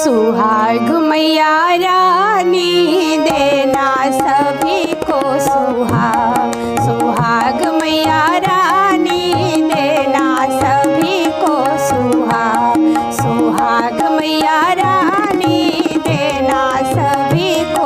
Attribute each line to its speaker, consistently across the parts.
Speaker 1: सुहाग मैया रानी देना सभी को सुहाग मैया रानी देना सभी को सुहाग मैया रानी देना सभी को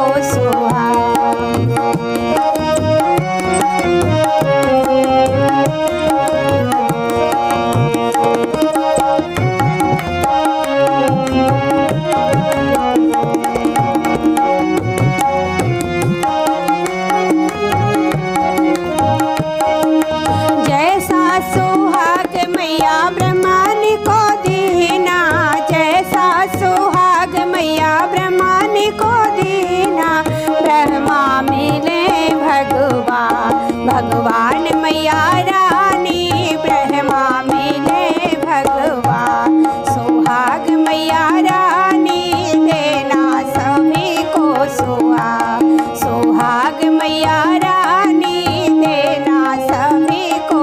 Speaker 1: भगवान मैया रानी ब्रह्मा मिले भगवान सुहाग मैया रानी देना सभी को सुहाग मैया रानी देना सभी को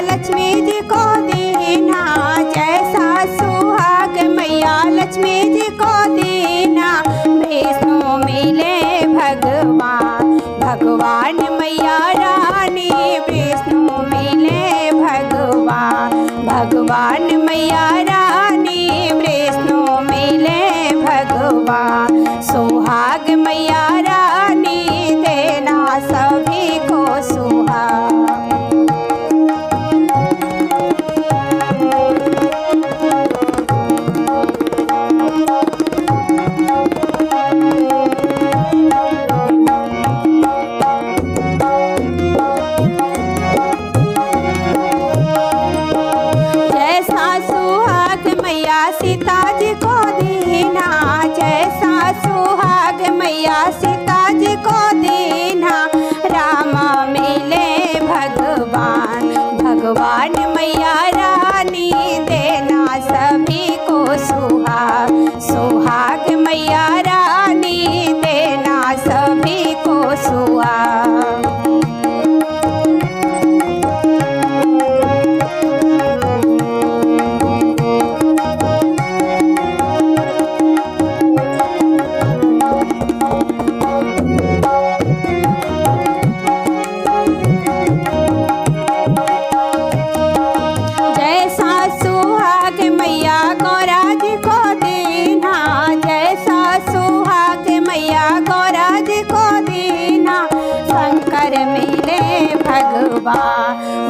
Speaker 1: लक्ष्मी जी को दीना जैसा सुहाग मैया लक्ष्मी जी को दीना विष्णु मिले भगवान मैया रानी विष्णु मिले भगवान मैया रानी विष्णु मिले भगवान सुहाग मैया रानी देना सभी को सीता जी को दीना जैसा सुहाग मैया सीता जी को दीना रामा मिले भगवान मैया रानी देना सभी को सुहाग मैया रानी देना सभी को मिले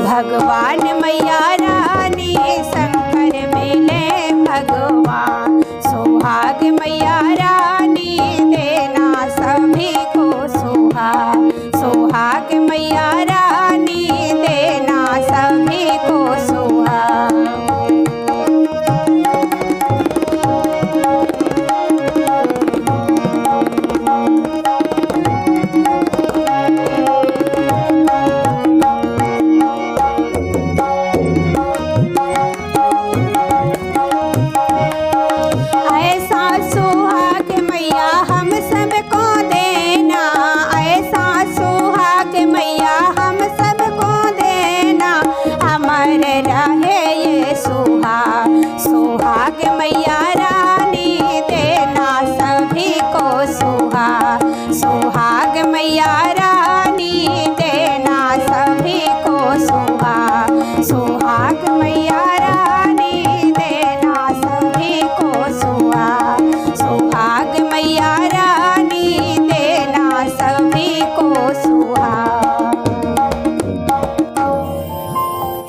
Speaker 1: भगवान मैया रानी शंकर मिले भगवान सुहाग मैया